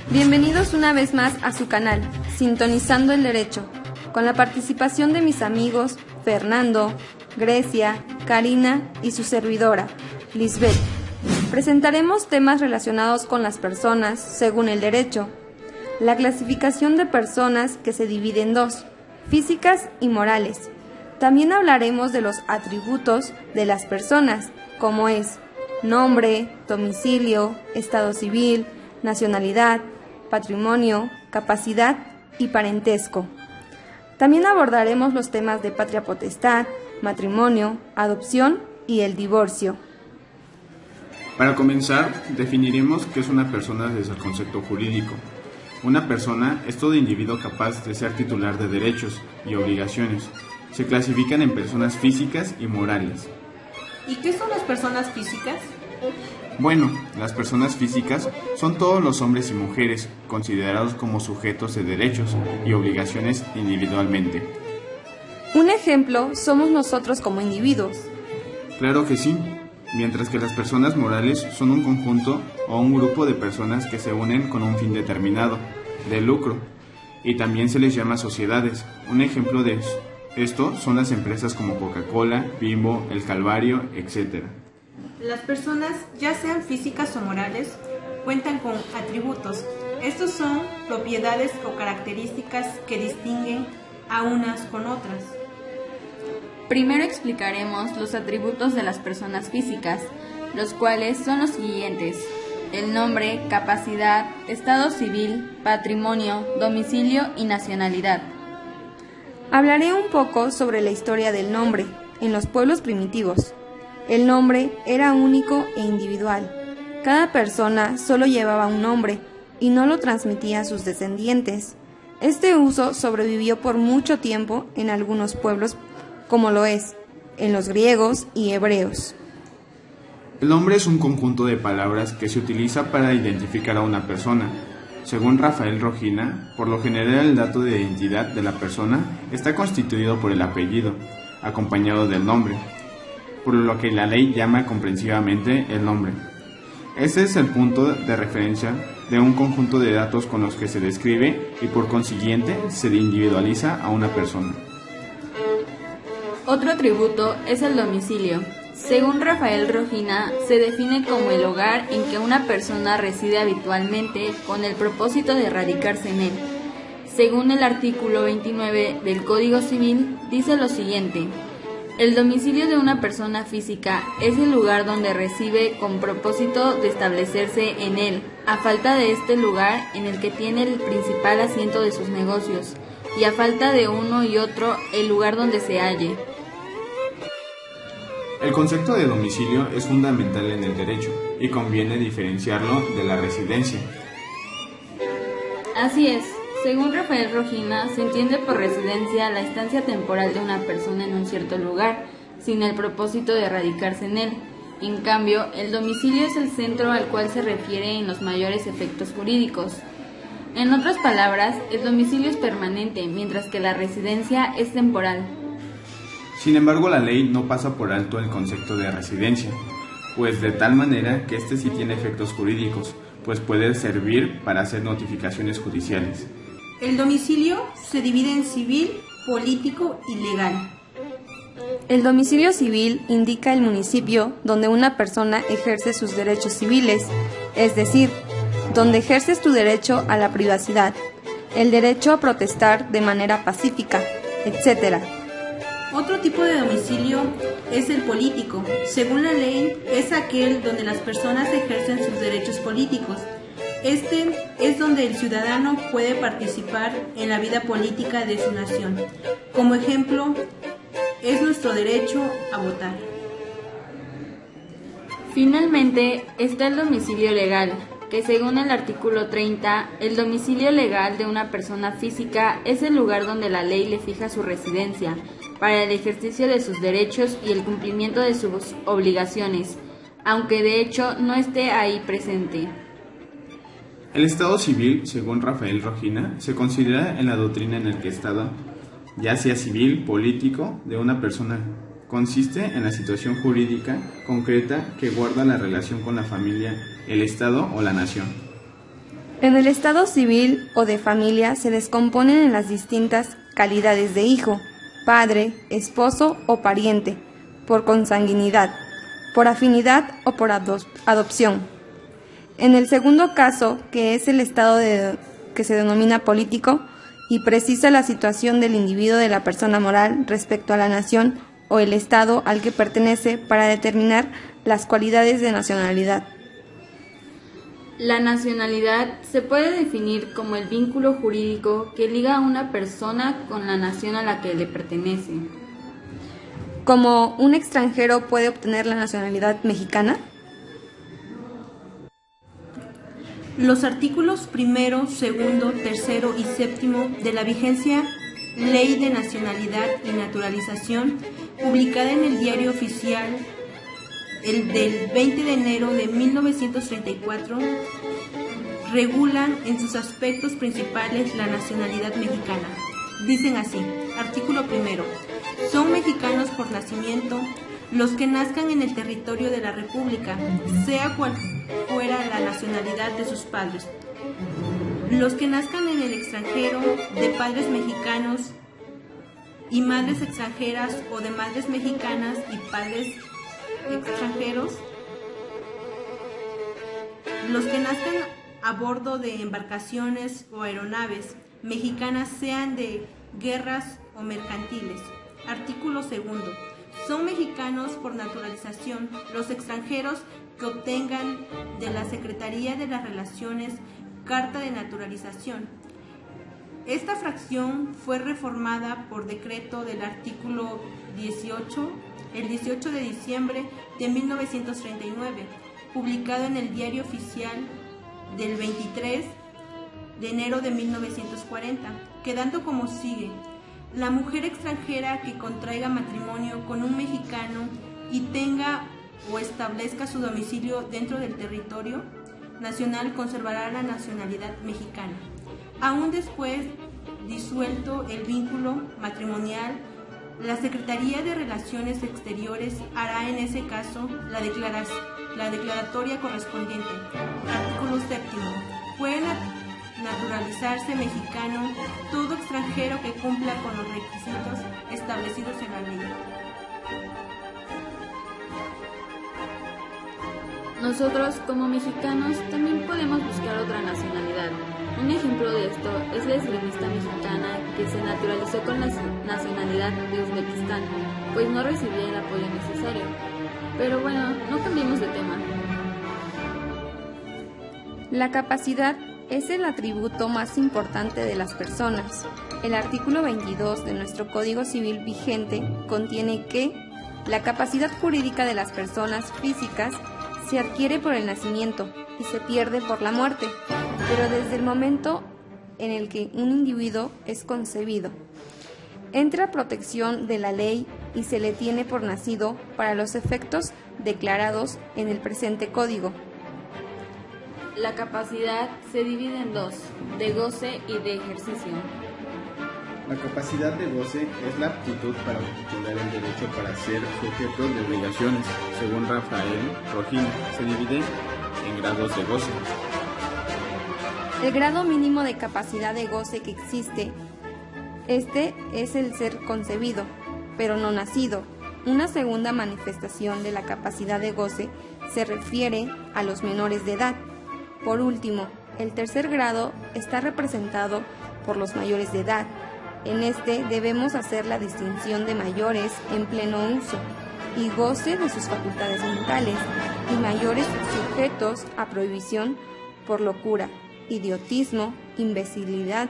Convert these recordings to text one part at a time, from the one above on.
Bienvenidos una vez más a su canal, Sintonizando el Derecho, con la participación de mis amigos Fernando, Grecia, Karina y su servidora, Lisbeth. Presentaremos temas relacionados con las personas según el derecho, la clasificación de personas que se divide en dos, físicas y morales. También hablaremos de los atributos de las personas, como es nombre, domicilio, estado civil, nacionalidad, patrimonio, capacidad y parentesco. También abordaremos los temas de patria potestad, matrimonio, adopción y el divorcio. Para comenzar, definiremos qué es una persona desde el concepto jurídico. Una persona es todo individuo capaz de ser titular de derechos y obligaciones. Se clasifican en personas físicas y morales. ¿Y qué son las personas físicas? Bueno, las personas físicas son todos los hombres y mujeres considerados como sujetos de derechos y obligaciones individualmente. Un ejemplo somos nosotros como individuos. Claro que sí, mientras que las personas morales son un conjunto o un grupo de personas que se unen con un fin determinado, de lucro, y también se les llama sociedades. Un ejemplo de esto son las empresas como Coca-Cola, Bimbo, El Calvario, etc. Las personas, ya sean físicas o morales, cuentan con atributos. Estos son propiedades o características que distinguen a unas con otras. Primero explicaremos los atributos de las personas físicas, los cuales son los siguientes: el nombre, capacidad, estado civil, patrimonio, domicilio y nacionalidad. Hablaré un poco sobre la historia del nombre en los pueblos primitivos. El nombre era único e individual. Cada persona solo llevaba un nombre y no lo transmitía a sus descendientes. Este uso sobrevivió por mucho tiempo en algunos pueblos, como lo es en los griegos y hebreos. El nombre es un conjunto de palabras que se utiliza para identificar a una persona. Según Rafael Rojina, por lo general el dato de identidad de la persona está constituido por el apellido, acompañado del nombre, por lo que la ley llama comprensivamente el nombre. Ese es el punto de referencia de un conjunto de datos con los que se describe y por consiguiente se individualiza a una persona. Otro atributo es el domicilio. Según Rafael Rojina, se define como el hogar en que una persona reside habitualmente con el propósito de radicarse en él. Según el artículo 29 del Código Civil, dice lo siguiente: el domicilio de una persona física es el lugar donde reside con propósito de establecerse en él, a falta de este lugar en el que tiene el principal asiento de sus negocios, y a falta de uno y otro, el lugar donde se halle. El concepto de domicilio es fundamental en el derecho y conviene diferenciarlo de la residencia. Así es. Según Rafael Rojina, se entiende por residencia la estancia temporal de una persona en un cierto lugar, sin el propósito de radicarse en él. En cambio, el domicilio es el centro al cual se refiere en los mayores efectos jurídicos. En otras palabras, el domicilio es permanente, mientras que la residencia es temporal. Sin embargo, la ley no pasa por alto el concepto de residencia, pues de tal manera que este sí tiene efectos jurídicos, pues puede servir para hacer notificaciones judiciales. El domicilio se divide en civil, político y legal. El domicilio civil indica el municipio donde una persona ejerce sus derechos civiles, es decir, donde ejerces tu derecho a la privacidad, el derecho a protestar de manera pacífica, etc. Otro tipo de domicilio es el político. Según la ley, es aquel donde las personas ejercen sus derechos políticos. Este es donde el ciudadano puede participar en la vida política de su nación. Como ejemplo, es nuestro derecho a votar. Finalmente, está el domicilio legal, que según el artículo 30, el domicilio legal de una persona física es el lugar donde la ley le fija su residencia, para el ejercicio de sus derechos y el cumplimiento de sus obligaciones, aunque de hecho no esté ahí presente. El estado civil, según Rafael Rojina, se considera en la doctrina en el que estado, ya sea civil, político, de una persona. Consiste en la situación jurídica concreta que guarda la relación con la familia, el Estado o la nación. En el estado civil o de familia se descomponen en las distintas calidades de hijo, padre, esposo o pariente, por consanguinidad, por afinidad o por adopción. En el segundo caso, que es el estado que se denomina político, y precisa la situación del individuo de la persona moral respecto a la nación o el estado al que pertenece para determinar las cualidades de nacionalidad. La nacionalidad se puede definir como el vínculo jurídico que liga a una persona con la nación a la que le pertenece. ¿Como un extranjero puede obtener la nacionalidad mexicana? Los artículos 1, 2, 3 y 7 de la vigencia Ley de Nacionalidad y Naturalización, publicada en el Diario Oficial del 20 de enero de 1934, regulan en sus aspectos principales la nacionalidad mexicana. Dicen así: artículo 1. Son mexicanos por nacimiento los que nazcan en el territorio de la República, sea cual fuera la nacionalidad de sus padres. Los que nazcan en el extranjero de padres mexicanos y madres extranjeras, o de madres mexicanas y padres extranjeros. Los que nazcan a bordo de embarcaciones o aeronaves mexicanas, sean de guerras o mercantiles. Artículo 2. Son mexicanos por naturalización los extranjeros que obtengan de la Secretaría de las Relaciones carta de naturalización. Esta fracción fue reformada por decreto del artículo 18, el 18 de diciembre de 1939, publicado en el Diario Oficial del 23 de enero de 1940, quedando como sigue: la mujer extranjera que contraiga matrimonio con un mexicano y tenga o establezca su domicilio dentro del territorio nacional conservará la nacionalidad mexicana. Aún después disuelto el vínculo matrimonial, la Secretaría de Relaciones Exteriores hará en ese caso la declaratoria correspondiente. Artículo 7. Puede naturalizarse mexicano todo extranjero que cumpla con los requisitos establecidos en la ley. Nosotros, como mexicanos, también podemos buscar otra nacionalidad. Un ejemplo de esto es la esgrimista mexicana que se naturalizó con la nacionalidad de Uzbekistán, pues no recibía el apoyo necesario. Pero bueno, no cambiemos de tema. La capacidad es el atributo más importante de las personas. El artículo 22 de nuestro Código Civil vigente contiene que la capacidad jurídica de las personas físicas se adquiere por el nacimiento y se pierde por la muerte, pero desde el momento en el que un individuo es concebido. Entra a protección de la ley y se le tiene por nacido para los efectos declarados en el presente código. La capacidad se divide en dos: de goce y de ejercicio. La capacidad de goce es la aptitud para titular el derecho para ser sujeto de obligaciones. Según Rafael Rojina, se divide en grados de goce. El grado mínimo de capacidad de goce que existe, es el ser concebido, pero no nacido. Una segunda manifestación de la capacidad de goce se refiere a los menores de edad. Por último, el tercer grado está representado por los mayores de edad. En este debemos hacer la distinción de mayores en pleno uso y goce de sus facultades mentales, y mayores sujetos a prohibición por locura, idiotismo, imbecilidad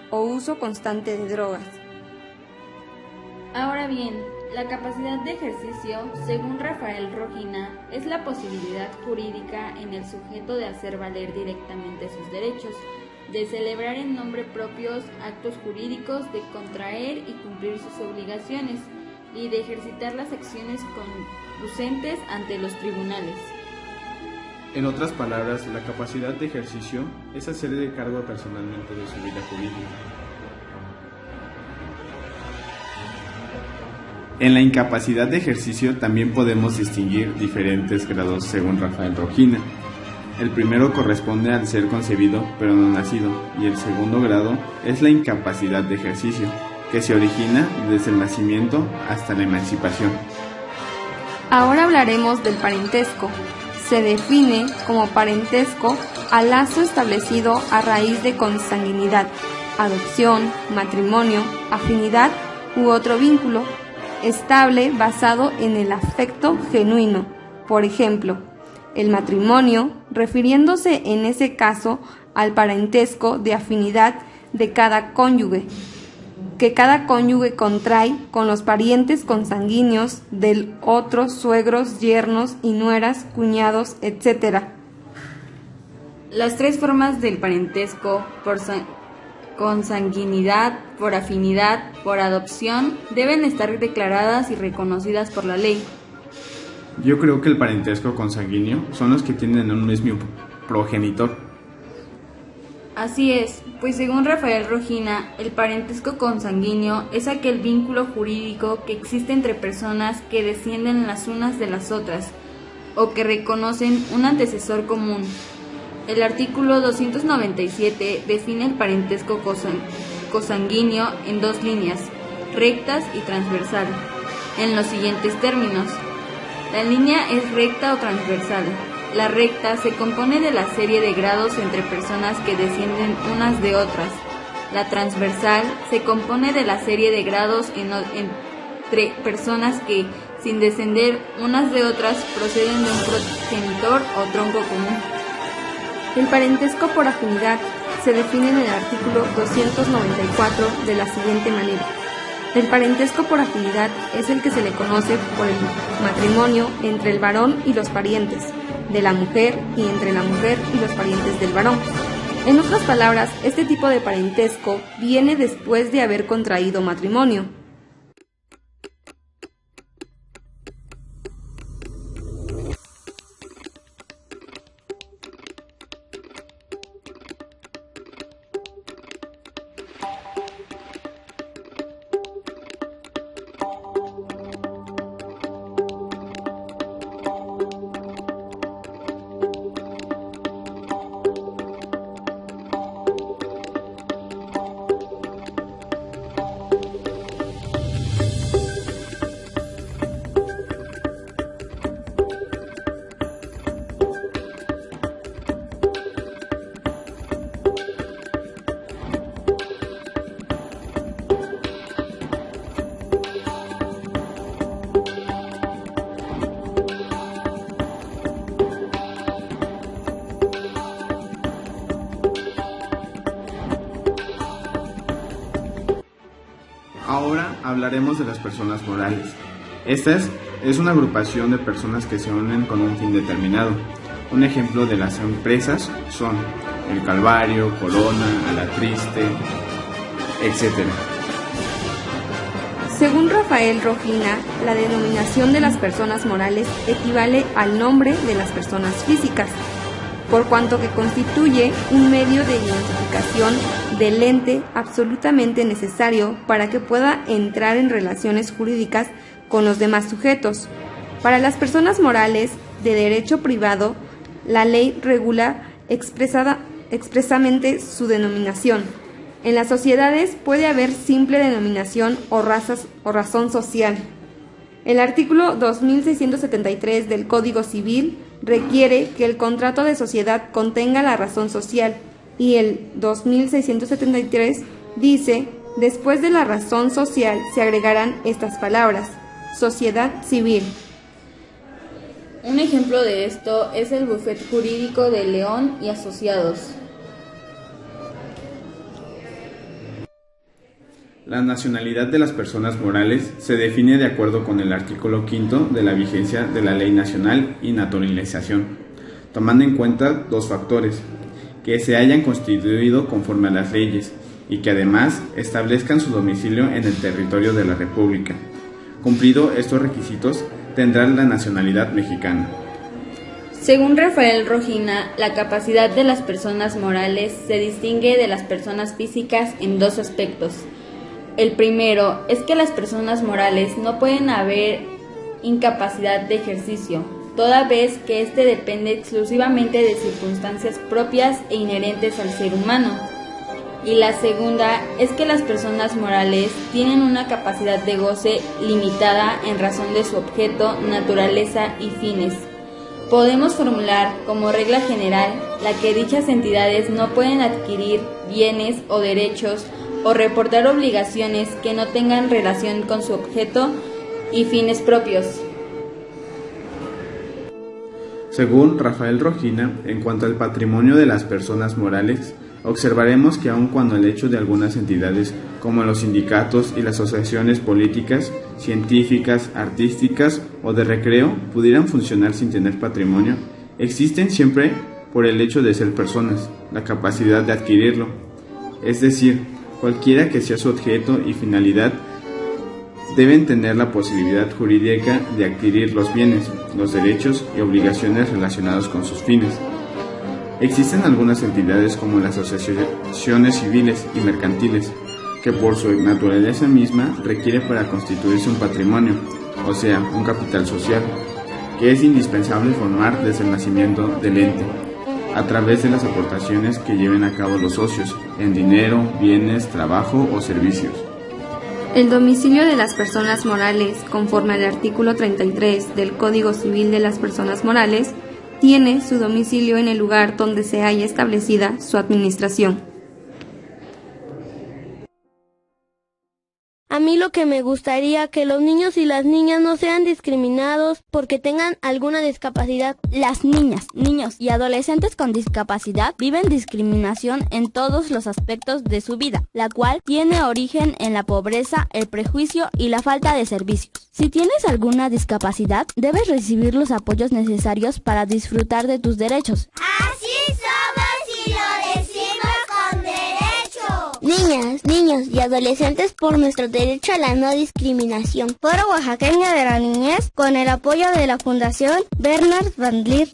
o uso constante de drogas. Ahora bien, la capacidad de ejercicio, según Rafael Rojina, es la posibilidad jurídica en el sujeto de hacer valer directamente sus derechos, de celebrar en nombre propios actos jurídicos, de contraer y cumplir sus obligaciones y de ejercitar las acciones conducentes ante los tribunales. En otras palabras, la capacidad de ejercicio es hacerse cargo personalmente de su vida jurídica. En la incapacidad de ejercicio también podemos distinguir diferentes grados según Rafael Rojina. El primero corresponde al ser concebido pero no nacido, y el segundo grado es la incapacidad de ejercicio, que se origina desde el nacimiento hasta la emancipación. Ahora hablaremos del parentesco. Se define como parentesco al lazo establecido a raíz de consanguinidad, adopción, matrimonio, afinidad u otro vínculo estable basado en el afecto genuino. Por ejemplo, el matrimonio, refiriéndose en ese caso al parentesco de afinidad de cada cónyuge, que cada cónyuge contrae con los parientes consanguíneos del otro, suegros, yernos y nueras, cuñados, etc. Las tres formas del parentesco, por consanguinidad, por afinidad, por adopción, deben estar declaradas y reconocidas por la ley. Yo creo que el parentesco consanguíneo son los que tienen un mismo progenitor. Así es, pues según Rafael Rojina, el parentesco consanguíneo es aquel vínculo jurídico que existe entre personas que descienden las unas de las otras o que reconocen un antecesor común. El artículo 297 define el parentesco consanguíneo en dos líneas, rectas y transversal, en los siguientes términos. La línea es recta o transversal. La recta se compone de la serie de grados entre personas que descienden unas de otras. La transversal se compone de la serie de grados entre personas que, sin descender unas de otras, proceden de un progenitor o tronco común. El parentesco por afinidad se define en el artículo 294 de la siguiente manera. El parentesco por afinidad es el que se le conoce por el matrimonio entre el varón y los parientes de la mujer y entre la mujer y los parientes del varón. En otras palabras, este tipo de parentesco viene después de haber contraído matrimonio. Ahora hablaremos de las personas morales. Esta es una agrupación de personas que se unen con un fin determinado. Un ejemplo de las empresas son El Calvario, Corona, Alatriste, etc. Según Rafael Rojina, la denominación de las personas morales equivale al nombre de las personas físicas, por cuanto que constituye un medio de identificación del ente absolutamente necesario para que pueda entrar en relaciones jurídicas con los demás sujetos. Para las personas morales de derecho privado, la ley regula expresamente su denominación. En las sociedades puede haber simple denominación o razón social. El artículo 2673 del Código Civil requiere que el contrato de sociedad contenga la razón social, y el 2673 dice: después de la razón social se agregarán estas palabras: sociedad civil. Un ejemplo de esto es el bufete jurídico de León y Asociados. La nacionalidad de las personas morales se define de acuerdo con el artículo 5 de la vigencia de la Ley Nacional y Naturalización, tomando en cuenta dos factores: que se hayan constituido conforme a las leyes y que además establezcan su domicilio en el territorio de la República. Cumplido estos requisitos, tendrán la nacionalidad mexicana. Según Rafael Rojina, la capacidad de las personas morales se distingue de las personas físicas en dos aspectos. El primero es que las personas morales no pueden haber incapacidad de ejercicio. toda vez que éste depende exclusivamente de circunstancias propias e inherentes al ser humano. Y la segunda es que las personas morales tienen una capacidad de goce limitada en razón de su objeto, naturaleza y fines. Podemos formular como regla general la que dichas entidades no pueden adquirir bienes o derechos o reportar obligaciones que no tengan relación con su objeto y fines propios. Según Rafael Rojina, en cuanto al patrimonio de las personas morales, observaremos que aun cuando el hecho de algunas entidades como los sindicatos y las asociaciones políticas, científicas, artísticas o de recreo pudieran funcionar sin tener patrimonio, existen siempre por el hecho de ser personas, la capacidad de adquirirlo. Es decir, cualquiera que sea su objeto y finalidad, deben tener la posibilidad jurídica de adquirir los bienes, los derechos y obligaciones relacionados con sus fines. Existen algunas entidades como las asociaciones civiles y mercantiles, que por su naturaleza misma requiere para constituirse un patrimonio, o sea, un capital social, que es indispensable formar desde el nacimiento del ente, a través de las aportaciones que lleven a cabo los socios, en dinero, bienes, trabajo o servicios. El domicilio de las personas morales, conforme al artículo 33 del Código Civil de las Personas Morales, tiene su domicilio en el lugar donde se haya establecida su administración. A mí lo que me gustaría que los niños y las niñas no sean discriminados porque tengan alguna discapacidad. Las niñas, niños y adolescentes con discapacidad viven discriminación en todos los aspectos de su vida, la cual tiene origen en la pobreza, el prejuicio y la falta de servicios. Si tienes alguna discapacidad, debes recibir los apoyos necesarios para disfrutar de tus derechos. Así somos y lo decimos con derecho. Niñas, niños y adolescentes por nuestro derecho a la no discriminación. Foro Oaxaqueño de la Niñez con el apoyo de la Fundación Bernard Van Leer.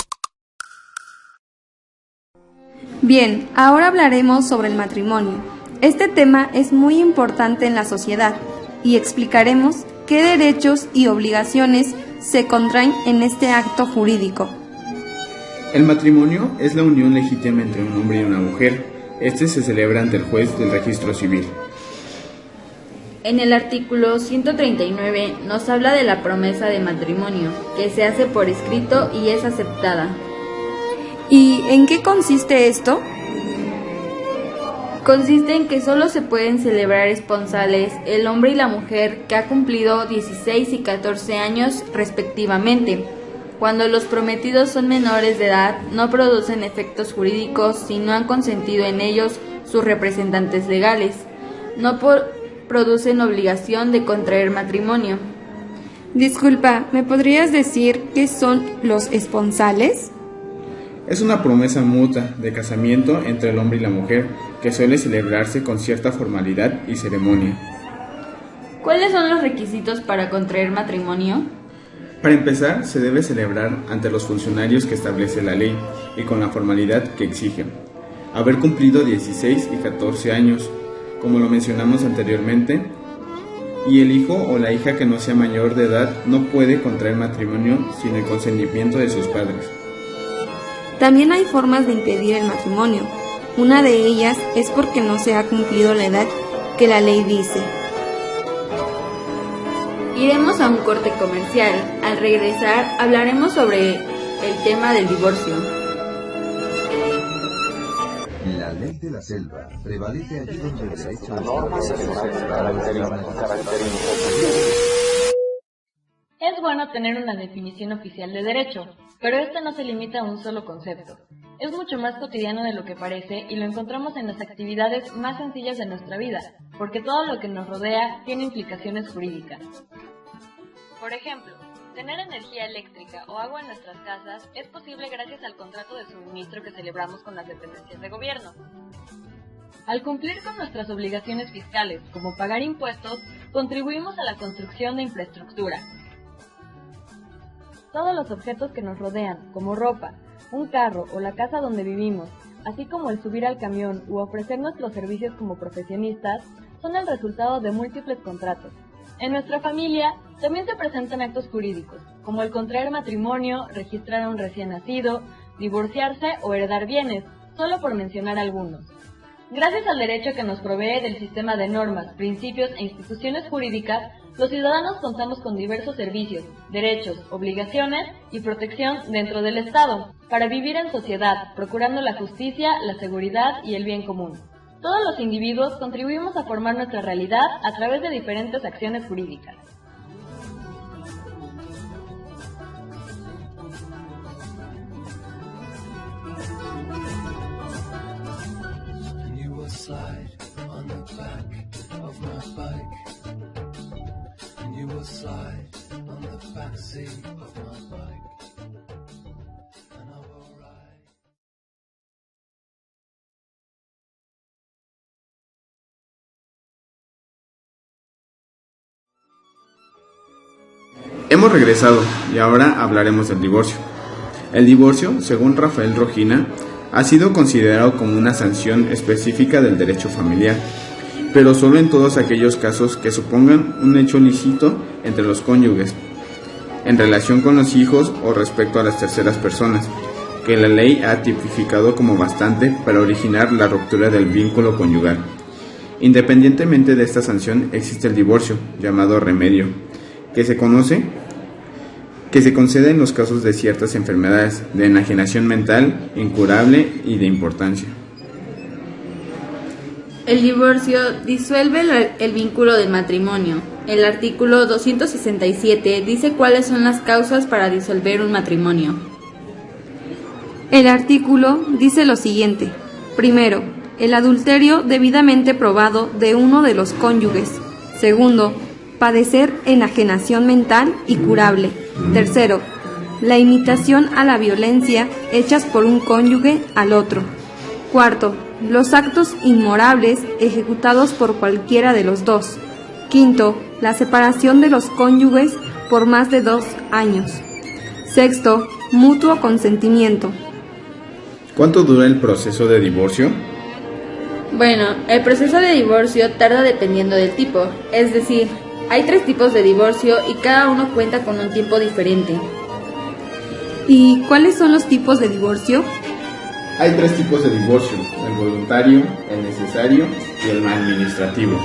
Bien, ahora hablaremos sobre el matrimonio. Este tema es muy importante en la sociedad y explicaremos qué derechos y obligaciones se contraen en este acto jurídico. El matrimonio es la unión legítima entre un hombre y una mujer. Este se celebra ante el juez del registro civil. En el artículo 139 nos habla de la promesa de matrimonio, que se hace por escrito y es aceptada. ¿Y en qué consiste esto? Consiste en que solo se pueden celebrar esponsales el hombre y la mujer que ha cumplido 16 y 14 años respectivamente. Cuando los prometidos son menores de edad, no producen efectos jurídicos si no han consentido en ellos sus representantes legales. No producen obligación de contraer matrimonio. Disculpa, ¿me podrías decir qué son los esponsales? Es una promesa mutua de casamiento entre el hombre y la mujer que suele celebrarse con cierta formalidad y ceremonia. ¿Cuáles son los requisitos para contraer matrimonio? Para empezar, se debe celebrar ante los funcionarios que establece la ley y con la formalidad que exigen. Haber cumplido 16 y 14 años, como lo mencionamos anteriormente, y el hijo o la hija que no sea mayor de edad no puede contraer matrimonio sin el consentimiento de sus padres. También hay formas de impedir el matrimonio. Una de ellas es porque no se ha cumplido la edad que la ley dice. Iremos a un corte comercial. Al regresar hablaremos sobre el tema del divorcio. La ley de la selva prevalece allí donde el derecho Es bueno tener una definición oficial de derecho, pero esta no se limita a un solo concepto. Es mucho más cotidiano de lo que parece y lo encontramos en las actividades más sencillas de nuestra vida, porque todo lo que nos rodea tiene implicaciones jurídicas. Por ejemplo, tener energía eléctrica o agua en nuestras casas es posible gracias al contrato de suministro que celebramos con las dependencias de gobierno. Al cumplir con nuestras obligaciones fiscales, como pagar impuestos, contribuimos a la construcción de infraestructura. Todos los objetos que nos rodean, como ropa, un carro o la casa donde vivimos, así como el subir al camión u ofrecer nuestros servicios como profesionistas, son el resultado de múltiples contratos. En nuestra familia también se presentan actos jurídicos, como el contraer matrimonio, registrar a un recién nacido, divorciarse o heredar bienes, solo por mencionar algunos. Gracias al derecho que nos provee del sistema de normas, principios e instituciones jurídicas, los ciudadanos contamos con diversos servicios, derechos, obligaciones y protección dentro del Estado, para vivir en sociedad, procurando la justicia, la seguridad y el bien común. Todos los individuos contribuimos a formar nuestra realidad a través de diferentes acciones jurídicas. Hemos regresado y ahora hablaremos del divorcio. El divorcio, según Rafael Rojina, ha sido considerado como una sanción específica del derecho familiar, pero solo en todos aquellos casos que supongan un hecho lícito entre los cónyuges, en relación con los hijos o respecto a las terceras personas, que la ley ha tipificado como bastante para originar la ruptura del vínculo conyugal. Independientemente de esta sanción, existe el divorcio, llamado remedio, que se concede en los casos de ciertas enfermedades, de enajenación mental, incurable y de importancia. El divorcio disuelve el vínculo del matrimonio. El artículo 267 dice cuáles son las causas para disolver un matrimonio. El artículo dice lo siguiente. Primero, el adulterio debidamente probado de uno de los cónyuges. Segundo, padecer enajenación mental y curable. Tercero, la imitación a la violencia hechas por un cónyuge al otro. Cuarto, los actos inmorables ejecutados por cualquiera de los dos. Quinto, la separación de los cónyuges por más de 2 años. Sexto, mutuo consentimiento. ¿Cuánto dura el proceso de divorcio? Bueno, el proceso de divorcio tarda dependiendo del tipo, es decir, hay 3 tipos de divorcio y cada uno cuenta con un tiempo diferente. ¿Y cuáles son los tipos de divorcio? Hay 3 tipos de divorcio: el voluntario, el necesario y el administrativo.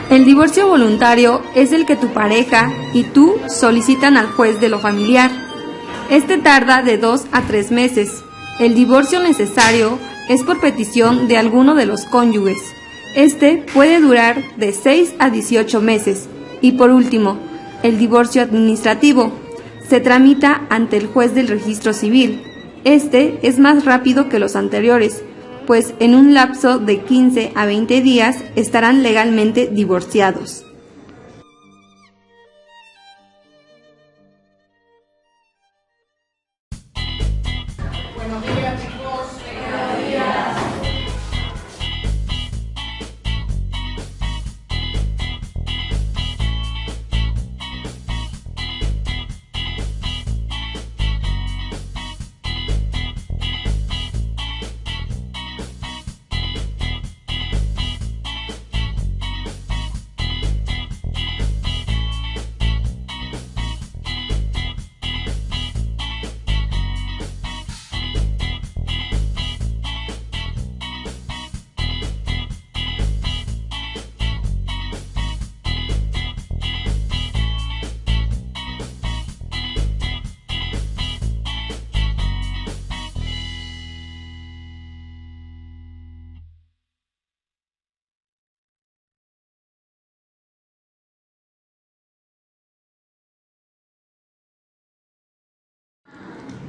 El divorcio voluntario es el que tu pareja y tú solicitan al juez de lo familiar. Este tarda de 2 a 3 meses. El divorcio necesario es por petición de alguno de los cónyuges. Este puede durar de 6 a 18 meses. Y por último, el divorcio administrativo se tramita ante el juez del registro civil. Este es más rápido que los anteriores, pues en un lapso de 15 a 20 días estarán legalmente divorciados.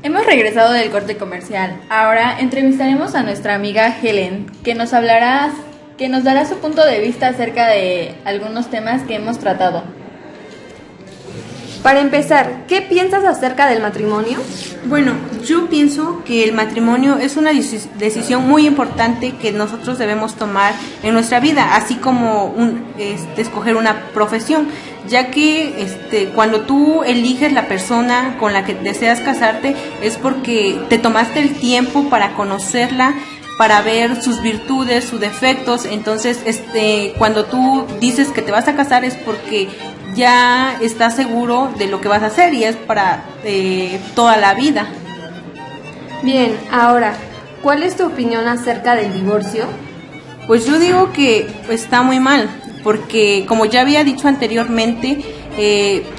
Hemos regresado del corte comercial. Ahora entrevistaremos a nuestra amiga Helen, que nos dará su punto de vista acerca de algunos temas que hemos tratado. Para empezar, ¿qué piensas acerca del matrimonio? Bueno, yo pienso que el matrimonio es una decisión muy importante que nosotros debemos tomar en nuestra vida, así como escoger una profesión, ya que cuando tú eliges la persona con la que deseas casarte es porque te tomaste el tiempo para conocerla para ver sus virtudes, sus defectos. Entonces, cuando tú dices que te vas a casar es porque ya estás seguro de lo que vas a hacer y es para toda la vida. Bien, ahora, ¿cuál es tu opinión acerca del divorcio? Pues yo digo que está muy mal, porque como ya había dicho anteriormente,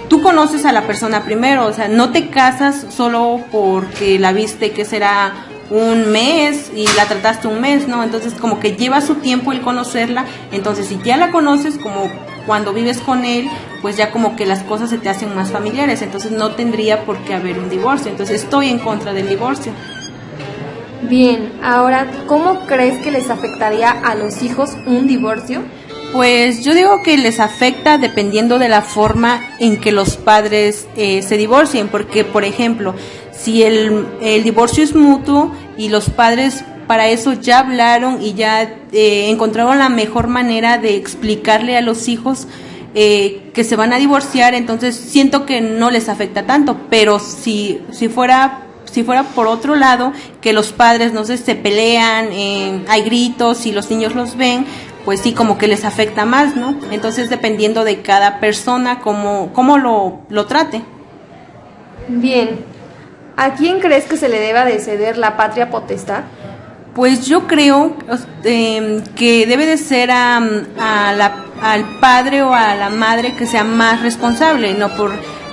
tú conoces a la persona primero, o sea, no te casas solo porque la viste que será un mes y la trataste un mes, ¿no? Entonces como que lleva su tiempo el conocerla, entonces si ya la conoces, como cuando vives con él, pues ya como que las cosas se te hacen más familiares, entonces no tendría por qué haber un divorcio, entonces estoy en contra del divorcio. Bien, ahora, ¿cómo crees que les afectaría a los hijos un divorcio? Pues yo digo que les afecta dependiendo de la forma en que los padres se divorcien, porque por ejemplo, si el divorcio es mutuo y los padres para eso ya hablaron y ya encontraron la mejor manera de explicarle a los hijos que se van a divorciar, entonces siento que no les afecta tanto, pero si fuera por otro lado, que los padres, no sé, se pelean, hay gritos y los niños los ven, pues sí, como que les afecta más, ¿no? Entonces, dependiendo de cada persona, cómo lo trate. Bien, ¿a quién crees que se le deba de ceder la patria potestad? Pues yo creo que debe de ser al padre o a la madre que sea más responsable, ¿no?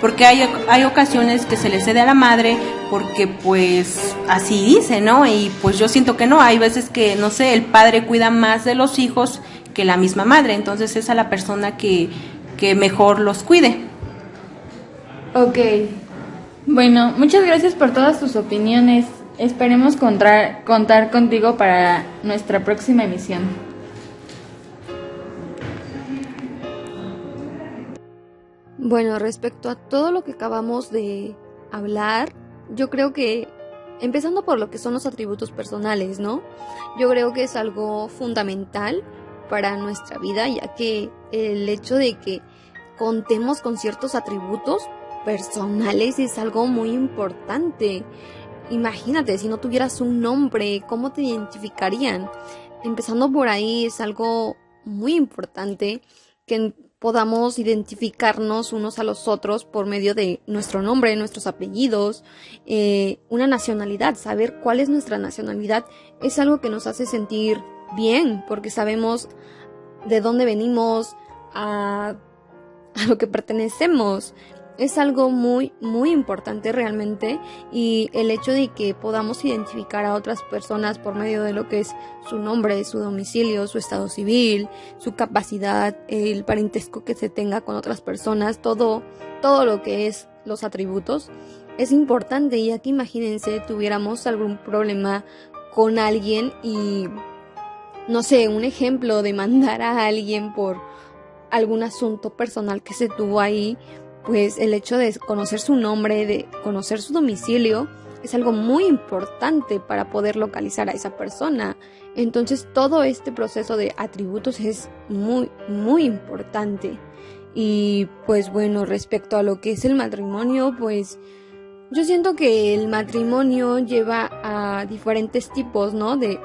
Porque hay ocasiones que se le cede a la madre porque pues así dice, ¿no? Y pues yo siento que no, hay veces que, no sé, el padre cuida más de los hijos que la misma madre, entonces es a la persona que mejor los cuide. Ok. Bueno, muchas gracias por todas tus opiniones. Esperemos contar contigo para nuestra próxima emisión. Bueno, respecto a todo lo que acabamos de hablar, yo creo que, empezando por lo que son los atributos personales, ¿no? Yo creo que es algo fundamental para nuestra vida, ya que el hecho de que contemos con ciertos atributos personales es algo muy importante. Imagínate, si no tuvieras un nombre, ¿cómo te identificarían? Empezando por ahí, es algo muy importante que podamos identificarnos unos a los otros por medio de nuestro nombre, nuestros apellidos, una nacionalidad. Saber cuál es nuestra nacionalidad es algo que nos hace sentir bien, porque sabemos de dónde venimos, a lo que pertenecemos. Es algo muy, muy importante realmente, y el hecho de que podamos identificar a otras personas por medio de lo que es su nombre, su domicilio, su estado civil, su capacidad, el parentesco que se tenga con otras personas, todo lo que es los atributos es importante. Y aquí imagínense, tuviéramos algún problema con alguien y, no sé, un ejemplo, demandar a alguien por algún asunto personal que se tuvo ahí, pues el hecho de conocer su nombre, de conocer su domicilio, es algo muy importante para poder localizar a esa persona. Entonces todo este proceso de atributos es muy, muy importante. Y pues bueno, respecto a lo que es el matrimonio, pues yo siento que el matrimonio lleva a diferentes tipos, ¿no? De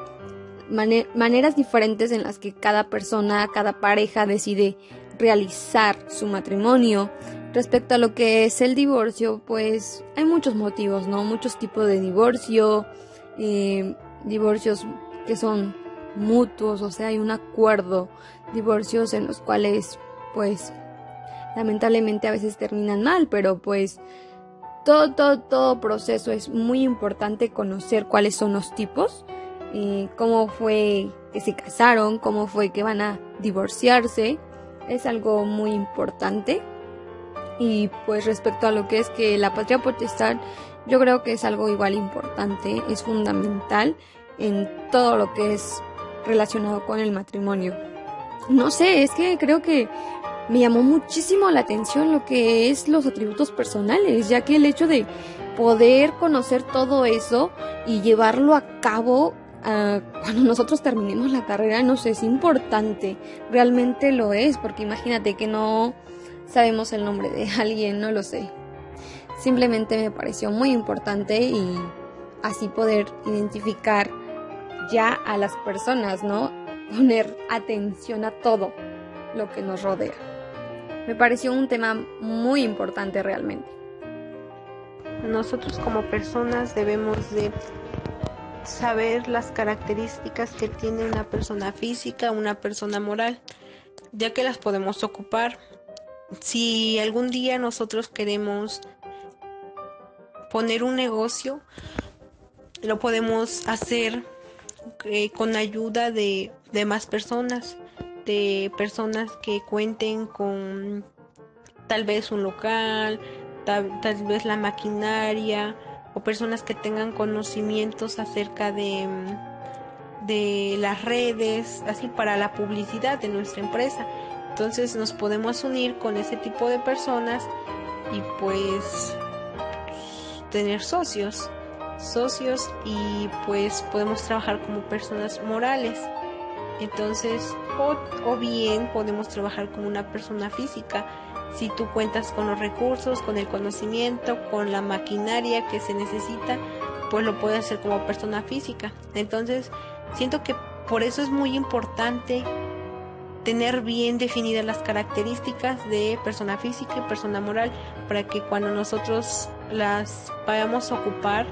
maneras diferentes en las que cada persona, cada pareja decide realizar su matrimonio. Respecto a lo que es el divorcio, pues hay muchos motivos, ¿no? Muchos tipos de divorcio, divorcios que son mutuos, o sea, hay un acuerdo, divorcios en los cuales, pues, lamentablemente a veces terminan mal, pero pues todo proceso es muy importante conocer cuáles son los tipos, cómo fue que se casaron, cómo fue que van a divorciarse, es algo muy importante. Y pues respecto a lo que es que la patria potestad, yo creo que es algo igual importante, es fundamental en todo lo que es relacionado con el matrimonio. No sé, es que creo que me llamó muchísimo la atención lo que es los atributos personales, ya que el hecho de poder conocer todo eso y llevarlo a cabo cuando nosotros terminemos la carrera, no sé, es importante, realmente lo es, porque imagínate que no sabemos el nombre de alguien, no lo sé. Simplemente me pareció muy importante y así poder identificar ya a las personas, ¿no? Poner atención a todo lo que nos rodea. Me pareció un tema muy importante realmente. Nosotros como personas debemos de saber las características que tiene una persona física, una persona moral, ya que las podemos ocupar. Si algún día nosotros queremos poner un negocio, lo podemos hacer con ayuda de más personas, de personas que cuenten con tal vez un local, tal vez la maquinaria, o personas que tengan conocimientos acerca de las redes, así para la publicidad de nuestra empresa. Entonces nos podemos unir con ese tipo de personas y pues tener socios y pues podemos trabajar como personas morales. Entonces, o bien podemos trabajar como una persona física. Si tú cuentas con los recursos, con el conocimiento, con la maquinaria que se necesita, pues lo puedes hacer como persona física. Entonces, siento que por eso es muy importante tener bien definidas las características de persona física y persona moral, para que cuando nosotros las vayamos a ocupar,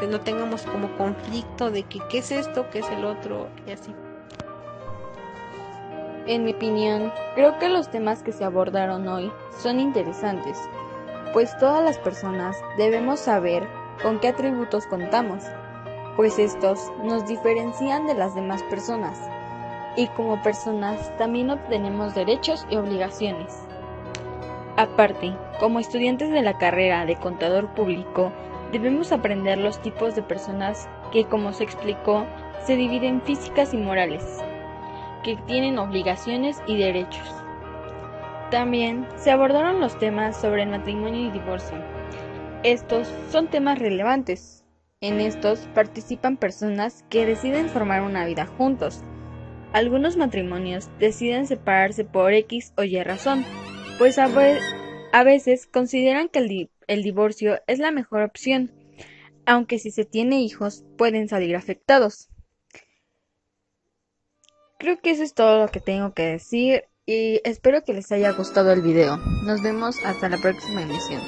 no tengamos como conflicto de que qué es esto, qué es el otro y así. En mi opinión, creo que los temas que se abordaron hoy son interesantes, pues todas las personas debemos saber con qué atributos contamos, pues estos nos diferencian de las demás personas, y como personas también obtenemos derechos y obligaciones. Aparte, como estudiantes de la carrera de contador público, debemos aprender los tipos de personas que, como se explicó, se dividen físicas y morales, que tienen obligaciones y derechos. También se abordaron los temas sobre el matrimonio y divorcio. Estos son temas relevantes. En estos participan personas que deciden formar una vida juntos. Algunos matrimonios deciden separarse por X o Y razón, pues a veces consideran que el divorcio es la mejor opción, aunque si se tiene hijos pueden salir afectados. Creo que eso es todo lo que tengo que decir y espero que les haya gustado el video. Nos vemos hasta la próxima emisión.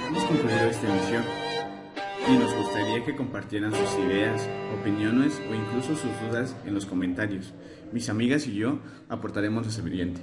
Hemos concluido esta emisión y nos gustaría que compartieran sus ideas, opiniones o incluso sus dudas en los comentarios. Mis amigas y yo aportaremos lo suficiente.